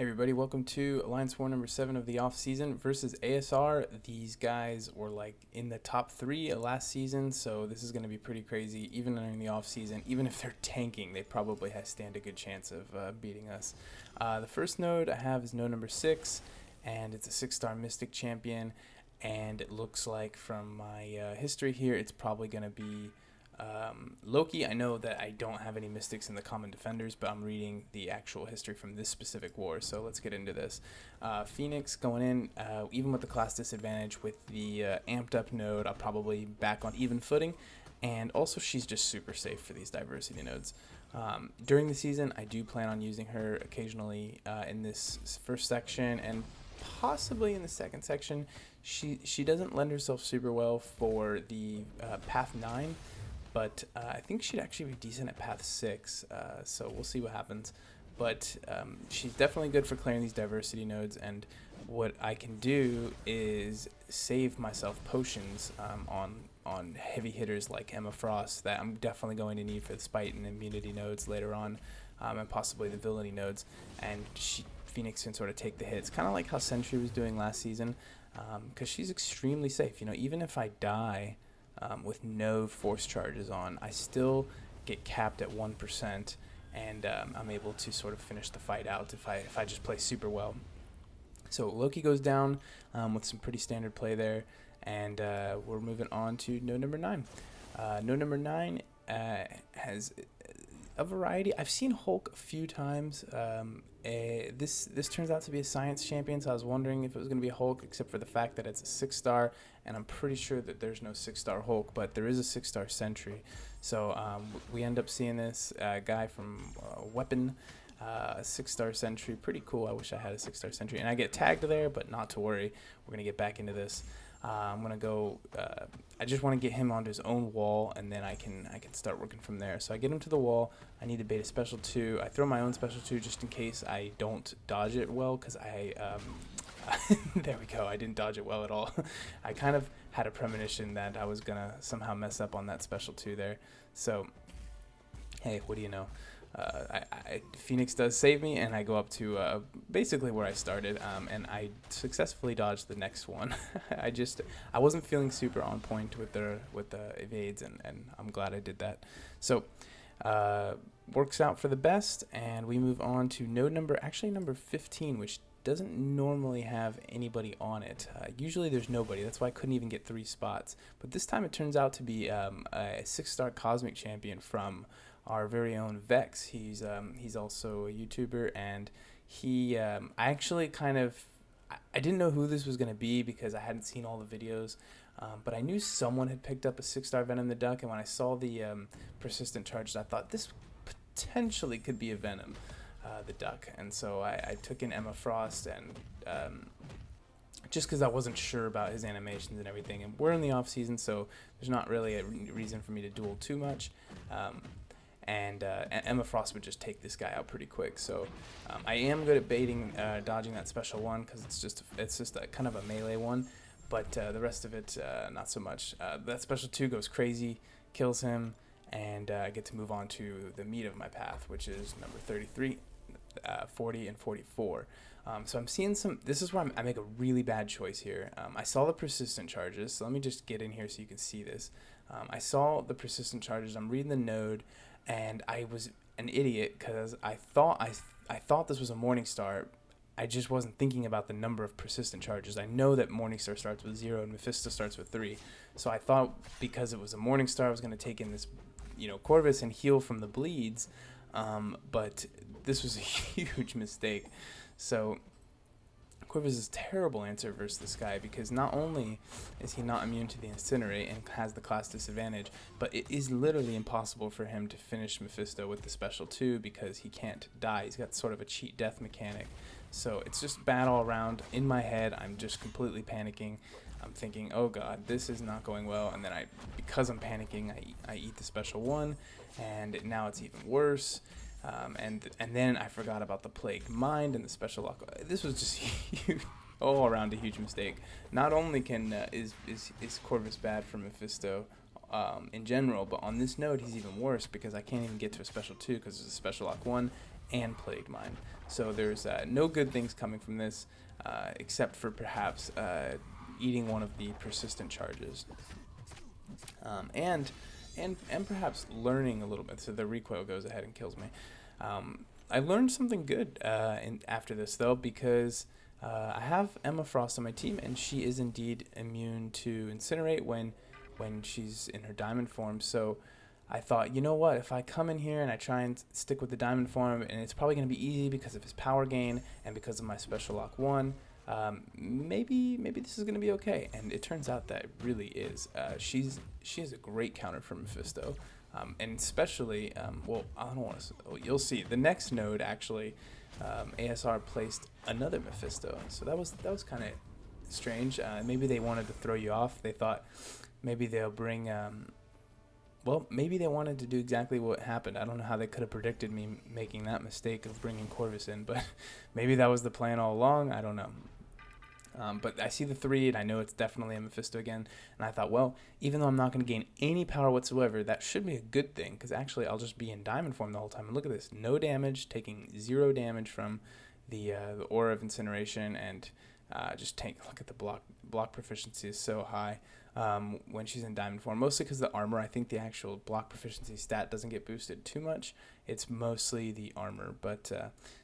Hey everybody, welcome to Alliance War number 7 of the off-season versus ASR. These guys were like in the top 3 last season, so this is going to be pretty crazy. Even during the off-season, even if they're tanking, they probably stand a good chance of beating us. The first node I have is node number 6, and it's a 6-star Mystic champion, and it looks like from my history here, it's probably going to be Loki. I know that I don't have any Mystics in the Common Defenders, but I'm reading the actual history from this specific war, so let's get into this. Phoenix going in, even with the class disadvantage with the amped up node, I'll probably back on even footing, and also she's just super safe for these diversity nodes. During the season, I do plan on using her occasionally in this first section and possibly in the second section. She doesn't lend herself super well for the Path 9, but I think she'd actually be decent at Path 6, so we'll see what happens. But she's definitely good for clearing these diversity nodes, and what I can do is save myself potions on heavy hitters like Emma Frost that I'm definitely going to need for the Spite and Immunity nodes later on, and possibly the Villainy nodes, and Phoenix can sort of take the hits, kind of like how Sentry was doing last season, because she's extremely safe. You know, even if I die with no force charges on, I still get capped at 1%, and I'm able to sort of finish the fight out if I just play super well. So Loki goes down with some pretty standard play there, and we're moving on to node number 9. Node number 9 has a variety. I've seen Hulk a few times. This turns out to be a science champion, so I was wondering if it was going to be a Hulk, except for the fact that it's a 6-star, and I'm pretty sure that there's no 6-star Hulk, but there is a 6-star Sentry. So we end up seeing this guy from Weapon, 6-star Sentry. Pretty cool. I wish I had a 6-star Sentry, and I get tagged there, but not to worry. We're going to get back into this. I'm going to go, I just want to get him onto his own wall, and then I can start working from there. So I get him to the wall. I need to bait a special 2. I throw my own special 2 just in case I don't dodge it well, because there we go, I didn't dodge it well at all. I kind of had a premonition that I was going to somehow mess up on that special 2 there. So, hey, what do you know? Phoenix does save me, and I go up to basically where I started, and I successfully dodged the next one. I wasn't feeling super on point with the evades, and I'm glad I did that. So works out for the best, and we move on to node number 15, which doesn't normally have anybody on it. Usually there's nobody. That's why I couldn't even get 3 spots. But this time it turns out to be a 6-star Cosmic Champion from our very own Vex. He's also a YouTuber, and I didn't know who this was going to be because I hadn't seen all the videos, but I knew someone had picked up a 6-star Venom the Duck, and when I saw the persistent charges, I thought this potentially could be a Venom the Duck, and so I took in Emma Frost, and just because I wasn't sure about his animations and everything, and we're in the off season, so there's not really a reason for me to duel too much. And Emma Frost would just take this guy out pretty quick. So I am good at baiting, dodging that special 1, because it's just a kind of a melee one, but the rest of it not so much. That special 2 goes crazy, kills him, and I get to move on to the meat of my path, which is number 33, 40, and 44. So I'm seeing this is where I make a really bad choice here. I saw the persistent charges, so let me just get in here so you can see this. I saw the persistent charges, I'm reading the node, and I was an idiot because I thought this was a Morningstar. I just wasn't thinking about the number of persistent charges. I know that Morningstar starts with 0 and Mephisto starts with 3. So I thought because it was a Morningstar, I was going to take in this, Corvus and heal from the bleeds. But this was a huge mistake. So Corvus is a terrible answer versus this guy, because not only is he not immune to the Incinerate and has the class disadvantage, but it is literally impossible for him to finish Mephisto with the special 2 because he can't die. He's got sort of a cheat death mechanic. So it's just bad all around. In my head, I'm just completely panicking. I'm thinking, oh god, this is not going well, and then because I'm panicking, I eat the special 1, and now it's even worse. And then I forgot about the Plagued Mind and the special lock. This was just huge, all around a huge mistake. Not only is Corvus bad for Mephisto in general, but on this node he's even worse because I can't even get to a special 2 because there's a special lock 1, and Plague Mine. So there's no good things coming from this, except for perhaps eating one of the persistent charges, and perhaps learning a little bit. So the recoil goes ahead and kills me. I learned something good after this though, because I have Emma Frost on my team, and she is indeed immune to Incinerate when she's in her diamond form. So I thought, you know what, if I come in here and I try and stick with the diamond form, and it's probably going to be easy because of his power gain and because of my special lock 1, maybe this is going to be okay. And it turns out that it really is. She is a great counter for Mephisto. And especially, well, I don't want to, you'll see, the next node actually, ASR placed another Mephisto. So that was kind of strange. Maybe they wanted to throw you off. They thought maybe they'll bring, well, maybe they wanted to do exactly what happened. I don't know how they could have predicted me making that mistake of bringing Corvus in, but maybe that was the plan all along. I don't know. But I see the 3, and I know it's definitely a Mephisto again. And I thought, well, even though I'm not going to gain any power whatsoever, that should be a good thing, because actually I'll just be in diamond form the whole time. And look at this, no damage, taking 0 damage from the Aura of Incineration, and just look at the block proficiency is so high when she's in diamond form, mostly because the armor. I think the actual block proficiency stat doesn't get boosted too much. It's mostly the armor. But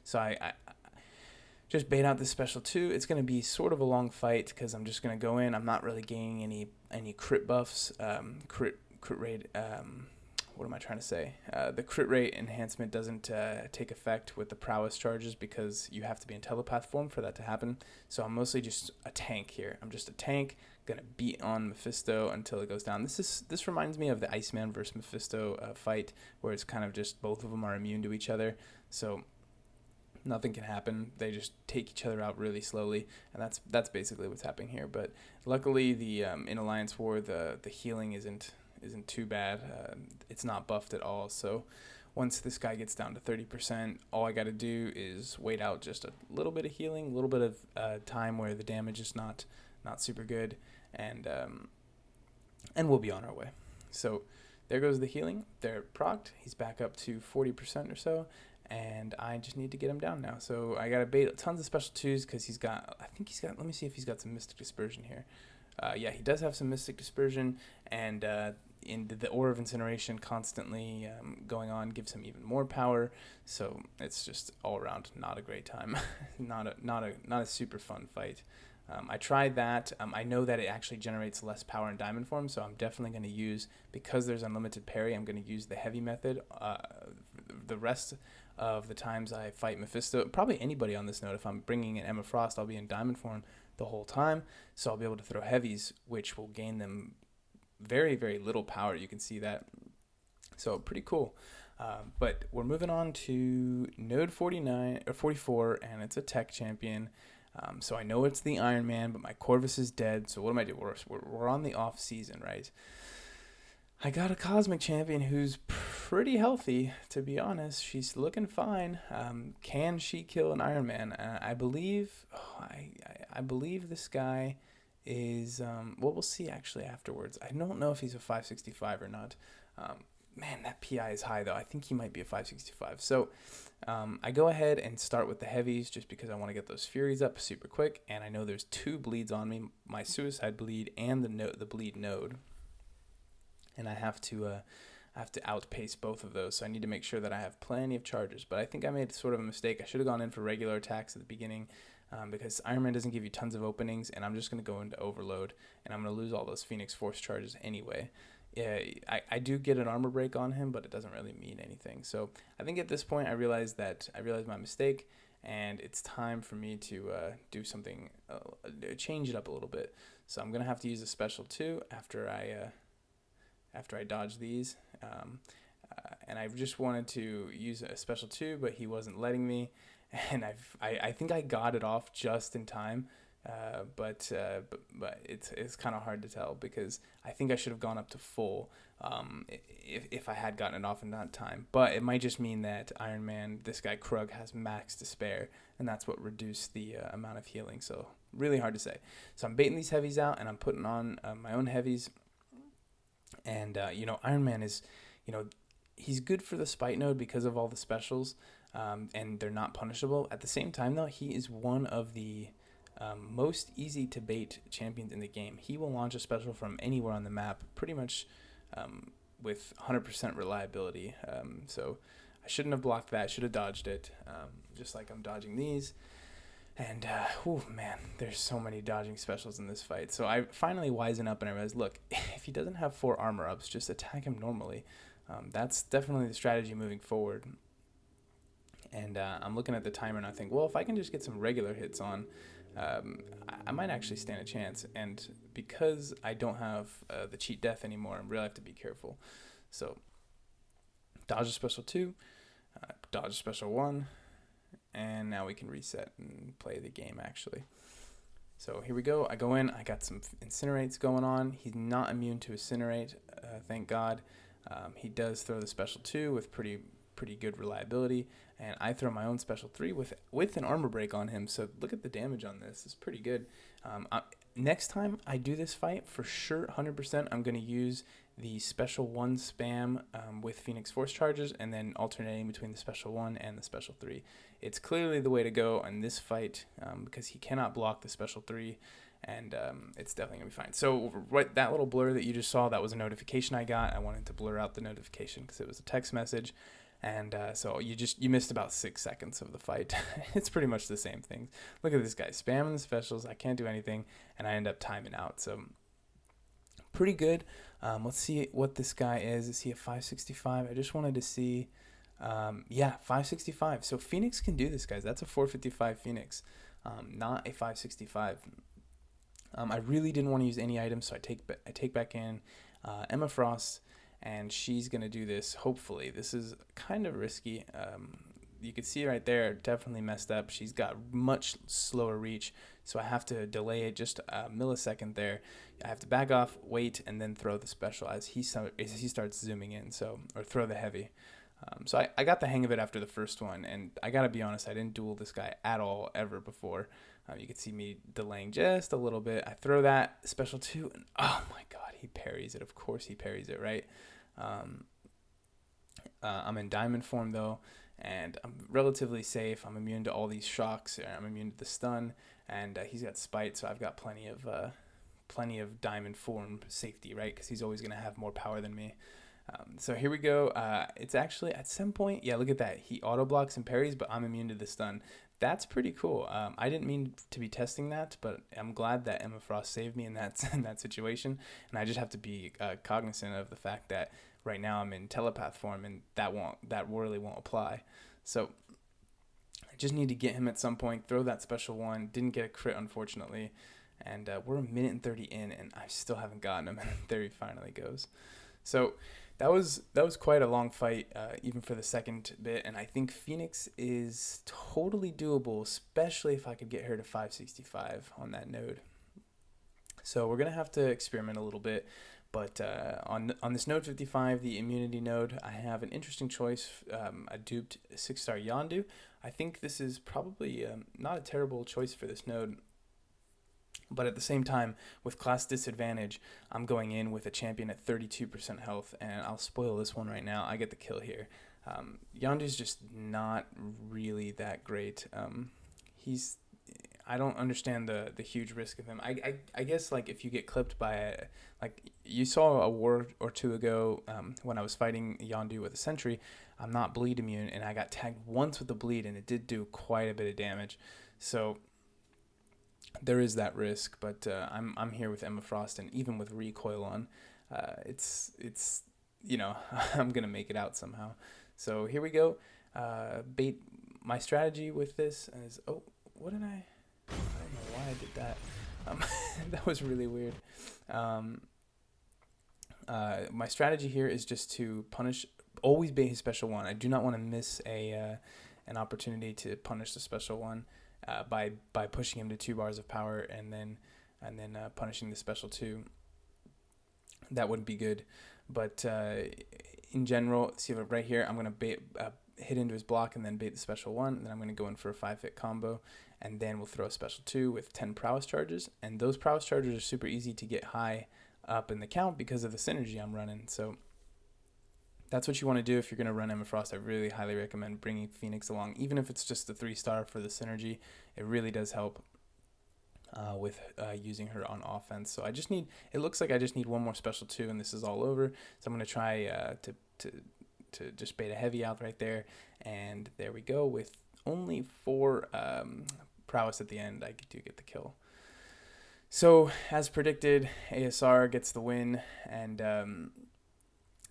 so I just bait out this special 2. It's going to be sort of a long fight because I'm just going to go in. I'm not really gaining any crit buffs, crit rate. What am I trying to say? The crit rate enhancement doesn't take effect with the prowess charges because you have to be in telepath form for that to happen. So I'm mostly just a tank here. I'm just a tank, gonna beat on Mephisto until it goes down. This reminds me of the Iceman versus Mephisto fight, where it's kind of just both of them are immune to each other. So nothing can happen. They just take each other out really slowly, and that's basically what's happening here. But luckily, the in Alliance War, the healing isn't too bad. It's not buffed at all. So once this guy gets down to 30%, all I got to do is wait out just a little bit of healing, a little bit of time where the damage is not super good, and we'll be on our way. So there goes the healing. They're procced. He's back up to 40% or so. And I just need to get him down now. So I got to bait tons of special 2s because let me see if he's got some Mystic Dispersion here. Yeah, he does have some Mystic Dispersion, and in the Aura of Incineration constantly going on gives him even more power. So it's just all around not a great time. not a super fun fight. I tried that. I know that it actually generates less power in diamond form, so I'm definitely going to use, because there's unlimited parry, I'm going to use the heavy method. The rest of the times I fight Mephisto, probably anybody on this node, if I'm bringing in Emma Frost, I'll be in diamond form the whole time, so I'll be able to throw heavies, which will gain them very, very little power. You can see that. So pretty cool. But we're moving on to node 49 or 44, and it's a tech champion. So I know it's the Iron Man, but my Corvus is dead. So what am I doing? We're on the off season, right? I got a Cosmic Champion who's pretty healthy, to be honest. She's looking fine. Can she kill an Iron Man? I believe. I believe this guy is. Well, we'll see actually afterwards. I don't know if he's a 565 or not. Man, that PI is high though. I think he might be a 565. So I go ahead and start with the heavies just because I want to get those Furies up super quick. And I know there's 2 bleeds on me: my Suicide Bleed and the Bleed node. And I have to outpace both of those. So I need to make sure that I have plenty of charges. But I think I made sort of a mistake. I should have gone in for regular attacks at the beginning because Iron Man doesn't give you tons of openings, and I'm just going to go into Overload, and I'm going to lose all those Phoenix Force charges anyway. Yeah, I do get an armor break on him, but it doesn't really mean anything. So I think at this point I realized my mistake, and it's time for me to do something, change it up a little bit. So I'm going to have to use a special 2 after I dodge these, and I just wanted to use a special 2, but he wasn't letting me, and I think I got it off just in time, but it's kind of hard to tell because I think I should have gone up to full if I had gotten it off in that time. But it might just mean that Iron Man, this guy Krug, has max to spare, and that's what reduced the amount of healing. So really hard to say. So I'm baiting these heavies out, and I'm putting on my own heavies. And, Iron Man is, he's good for the Spite node because of all the specials. and they're not punishable. At the same time, though, he is one of the most easy to bait champions in the game. He will launch a special from anywhere on the map, pretty much with 100% reliability. So I shouldn't have blocked that. Should have dodged it, just like I'm dodging these. And, man, there's so many dodging specials in this fight. So I finally wisen up and I realized, look, if he doesn't have 4 armor ups, just attack him normally. That's definitely the strategy moving forward. And I'm looking at the timer and I think, well, if I can just get some regular hits on, I might actually stand a chance. And because I don't have the cheat death anymore, I really have to be careful. So dodge a special 2, dodge a special 1, and now we can reset and play the game actually. So here we go. I go in. I got some incinerates going on. He's not immune to incinerate, thank God. He does throw the special 2 with pretty good reliability, and I throw my own special 3 with an armor break on him. So look at the damage on this. It's pretty good. Next time I do this fight, for sure, 100%, I'm going to use the special 1 spam with Phoenix Force charges, and then alternating between the special 1 and the special 3. It's clearly the way to go in this fight because he cannot block the special 3, and it's definitely going to be fine. So that little blur that you just saw, that was a notification I got. I wanted to blur out the notification because it was a text message. And so you missed about 6 seconds of the fight. It's pretty much the same thing. Look at this guy spamming the specials. I can't do anything, and I end up timing out. So pretty good. Let's see what this guy is. Is he a 565? I just wanted to see. Yeah, 565. So Phoenix can do this, guys. That's a 455 Phoenix, not a 565. I really didn't want to use any items, so I take back in Emma Frost. And she's going to do this, hopefully. This is kind of risky. You can see right there, definitely messed up. She's got much slower reach, so I have to delay it just a millisecond there. I have to back off, wait, and then throw the special as he starts zooming in, or throw the heavy. So I got the hang of it after the first one, and I got to be honest, I didn't duel this guy at all ever before. You can see me delaying just a little bit. I throw that special 2, and oh my god, he parries it. Of course he parries it, right? I'm in diamond form though, and I'm relatively safe. I'm immune to all these shocks. I'm immune to the stun, and he's got spite, so I've got plenty of diamond form safety, right? Because he's always going to have more power than me. So here we go. It's actually at some point, yeah, look at that. He auto blocks and parries, but I'm immune to the stun. That's pretty cool. I didn't mean to be testing that, but I'm glad that Emma Frost saved me in that situation. And I just have to be cognizant of the fact that right now I'm in telepath form, and that really won't apply. So I just need to get him at some point. Throw that special 1. Didn't get a crit, unfortunately. And we're a minute and 30 in, and I still haven't gotten him. And there he finally goes. So that was quite a long fight, even for the second bit, and I think Phoenix is totally doable, especially if I could get her to 565 on that node. So we're gonna have to experiment a little bit, but on this node 55, the immunity node, I have an interesting choice. I duped 6-star Yondu. I think this is probably not a terrible choice for this node. But at the same time, with class disadvantage, I'm going in with a champion at 32% health, and I'll spoil this one right now. I get the kill here. Yondu's just not really that great. I don't understand the huge risk of him. I guess like if you get clipped by like you saw a war or two ago when I was fighting Yondu with a sentry, I'm not bleed immune, and I got tagged once with the bleed, and it did do quite a bit of damage. So there is that risk, but I'm here with Emma Frost, and even with recoil on, it's I'm gonna make it out somehow. So here we go. Bait. My strategy with this is I don't know why I did that. That was really weird. My strategy here is just to punish. Always bait his special 1. I do not want to miss an opportunity to punish the special 1. By pushing him to 2 bars of power and then punishing the special 2. That wouldn't be good, but in general, see right here, I'm gonna hit into his block and then bait the special 1, and then I'm gonna go in for a 5-hit combo, and then we'll throw a special 2 with 10 prowess charges, and those prowess charges are super easy to get high up in the count because of the synergy I'm running. So that's what you want to do if you're going to run Emma Frost. I really highly recommend bringing Phoenix along, even if it's just the 3-star for the synergy. It really does help with using her on offense. So it looks like I just need one more special 2, and this is all over. So I'm going to try to just beta heavy out right there, and there we go. With only 4 prowess at the end, I do get the kill. So as predicted, ASR gets the win, and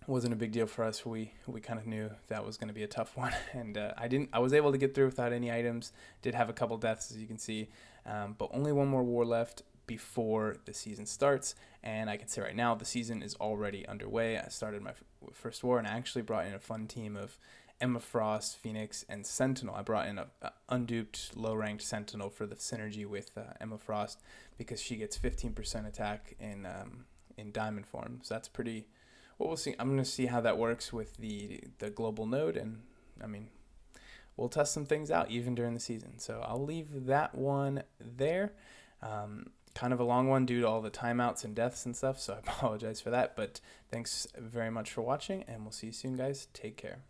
wasn't a big deal for us. We kind of knew that was going to be a tough one, and I was able to get through without any items. Did have a couple deaths, as you can see, but only one more war left before the season starts, and I can say right now the season is already underway. I started my first war, and I actually brought in a fun team of Emma Frost, Phoenix, and Sentinel. I brought in a unduped low-ranked Sentinel for the synergy with Emma Frost, because she gets 15% attack in diamond form. So that's pretty. Well, we'll see. I'm going to see how that works with the global node, and I mean, we'll test some things out even during the season. So I'll leave that one there. Kind of a long one due to all the timeouts and deaths and stuff, so I apologize for that. But thanks very much for watching, and we'll see you soon, guys. Take care.